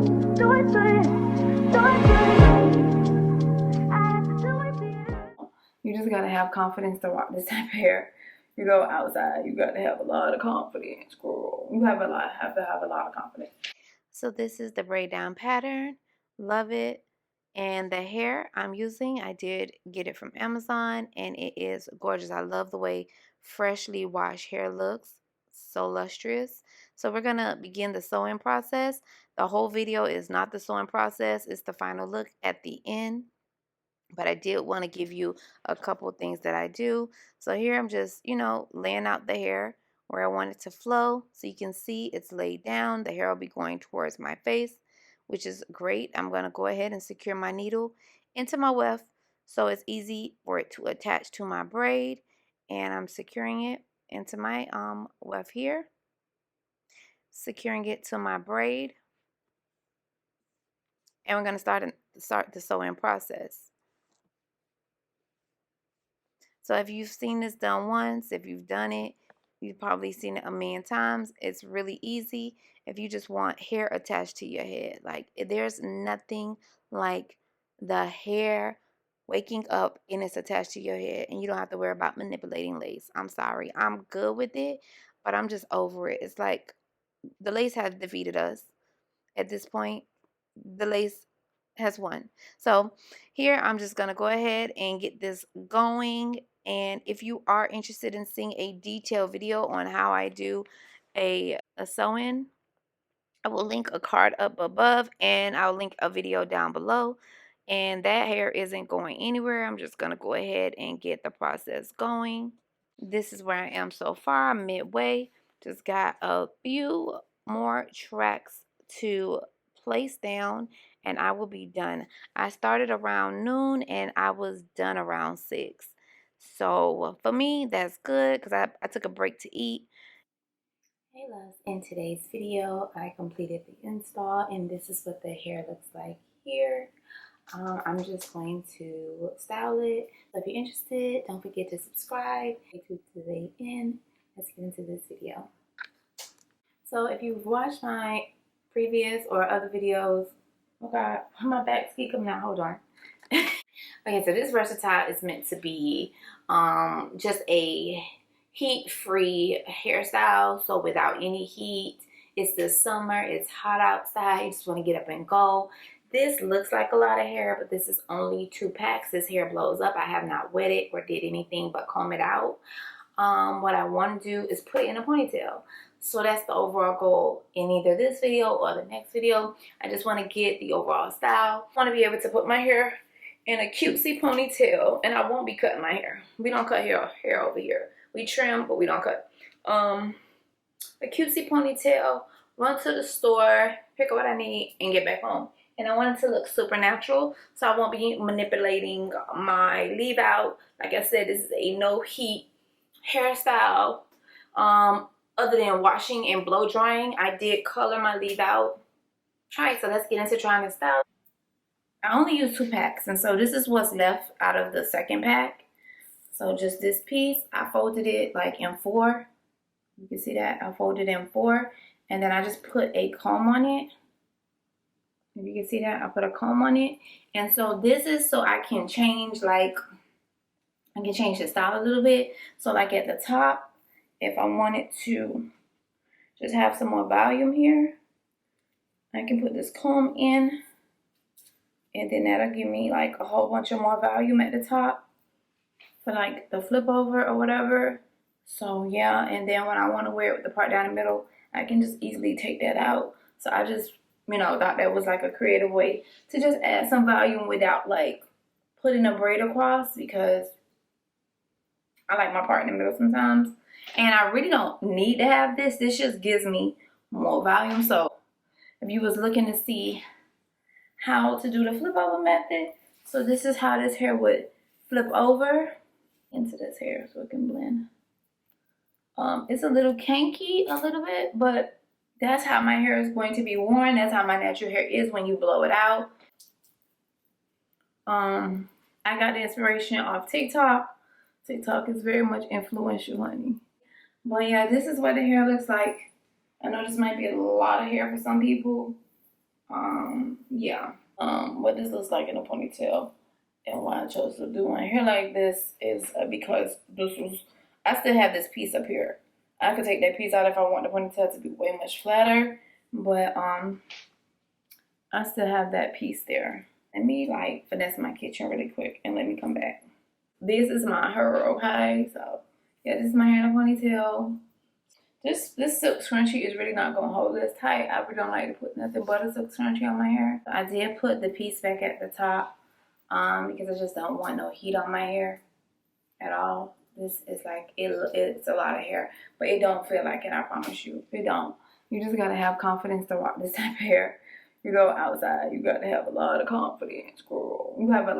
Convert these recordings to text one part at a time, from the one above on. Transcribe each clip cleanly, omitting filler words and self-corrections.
You just gotta have confidence to rock this type of hair. You go outside, you gotta have a lot of confidence, girl. You have to have a lot of confidence. So this is the braid down pattern. Love it. And the hair I'm using, I did get it from Amazon, and it is gorgeous. I love the way freshly washed hair looks. So lustrous. So we're going to begin the sewing process. The whole video is not the sewing process. It's the final look at the end. But I did want to give you a couple things that I do. So here I'm just, laying out the hair where I want it to flow. So you can see it's laid down. The hair will be going towards my face, which is great. I'm going to go ahead and secure my needle into my weft so it's easy for it to attach to my braid. And I'm securing it into my weft here, securing it to my braid. And we're going to start the sewing process. So if you've seen this done once, if you've done it, you've probably seen it a million times. It's really easy if you just want hair attached to your head. Like, there's nothing like the hair waking up and it's attached to your head, and you don't have to worry about manipulating lace. I'm sorry. I'm good with it, but I'm just over it. It's like the lace has defeated us at this point. The lace has won. So here I'm just going to go ahead and get this going. And if you are interested in seeing a detailed video on how I do a sew-in, I will link a card up above, and I'll link a video down below. And that hair isn't going anywhere. I'm just going to go ahead and get the process going. This is where I am so far, midway. Just got a few more tracks to place down, and I will be done. I started around noon and I was done around 6. So for me, that's good because I took a break to eat. Hey loves, in today's video I completed the install, and this is what the hair looks like here. I'm just going to style it. So if you're interested, don't forget to subscribe. Stay tuned to the end. Let's get into this video. So if you've watched my previous or other videos, oh god, my back's keep coming out, hold on. Okay, so this versatile is meant to be just a heat-free hairstyle, so without any heat. It's the summer, it's hot outside, you just want to get up and go. This looks like a lot of hair, but this is only 2 packs. This hair blows up. I have not wet it or did anything but comb it out. What I want to do is put it in a ponytail. So that's the overall goal in either this video or the next video. I just want to get the overall style. I want to be able to put my hair in a cutesy ponytail, and I won't be cutting my hair. We don't cut hair over here. We trim, but we don't cut. A cutesy ponytail, run to the store, pick up what I need, and get back home. And I want it to look super natural, so I won't be manipulating my leave out. Like I said, this is a no heat hairstyle. Other than washing and blow drying, I did color my leave out. Alright, so let's get into trying to style. I only use 2 packs, and so this is what's left out of the second pack. So just this piece, I folded it like in 4. You can see that I folded in 4, and then I just put a comb on it. If you can see that, I put a comb on it. And so this is so I can change, like, I can change the style a little bit. So like at the top, if I wanted to just have some more volume here, I can put this comb in, and then that'll give me like a whole bunch of more volume at the top for like the flip over or whatever. So yeah, and then when I want to wear it with the part down the middle, I can just easily take that out. So I just, thought that was like a creative way to just add some volume without like putting a braid across, because I like my part in the middle sometimes. And I really don't need to have this. This just gives me more volume. So if you was looking to see how to do the flip over method, so this is how this hair would flip over into this hair so it can blend. It's a little kinky a little bit, but that's how my hair is going to be worn. That's how my natural hair is when you blow it out. I got the inspiration off TikTok. TikTok is very much influential, honey. But yeah, this is what the hair looks like. I know this might be a lot of hair for some people. Yeah. What this looks like in a ponytail, and why I chose to do my hair like this is because I still have this piece up here. I could take that piece out if I want the ponytail to be way much flatter, but I still have that piece there. Let me like finesse my kitchen really quick and let me come back. This is my hair, okay? So yeah, this is my hair in a ponytail. This silk scrunchie is really not gonna hold this tight. I really don't like to put nothing but a silk scrunchie on my hair. I did put the piece back at the top because I just don't want no heat on my hair at all. This is like, it's a lot of hair, but it don't feel like it, I promise you. It don't. You just gotta have confidence to rock this type of hair. You go outside, you gotta have a lot of confidence, girl. You have to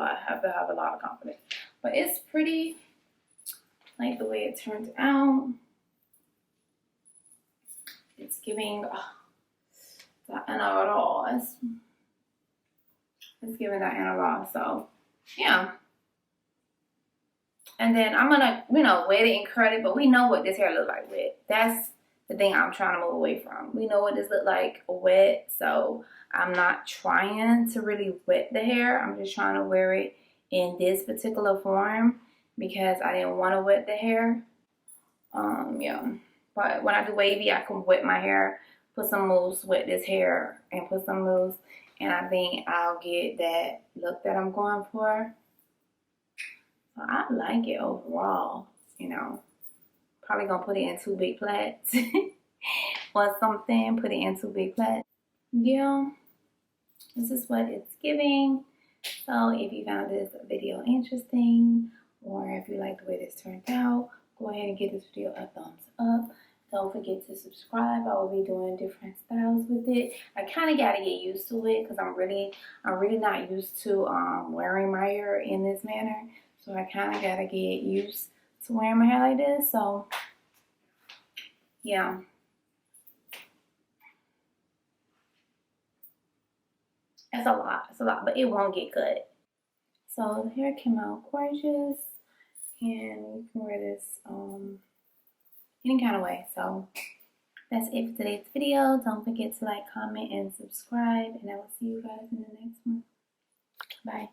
have a lot of confidence. But it's pretty, like the way it turned out. It's giving Diana Ross. It's giving Diana Ross. So yeah. And then I'm gonna, wet it and curl it, but we know what this hair looks like wet. That's the thing I'm trying to move away from. We know what this look like wet, so I'm not trying to really wet the hair. I'm just trying to wear it in this particular form because I didn't want to wet the hair. Yeah. But when I do wavy, I can wet my hair, put some mousse, wet this hair, and put some mousse. And I think I'll get that look that I'm going for. So I like it overall, Probably going to put it in 2 big plaits or something. Put it in 2 big plaits. Yeah. This is what it's giving. So if you found this video interesting or if you like the way this turned out, go ahead and give this video a thumbs up. Don't forget to subscribe. I will be doing different styles with it. I kind of got to get used to it because I'm really not used to wearing my hair in this manner. So I kind of got to get used to wearing my hair like this. So yeah. It's a lot, but it won't get cut. So the hair came out gorgeous, and you can wear this any kind of way. So that's it for today's video. Don't forget to like, comment, and subscribe, and I will see you guys in the next one. Bye.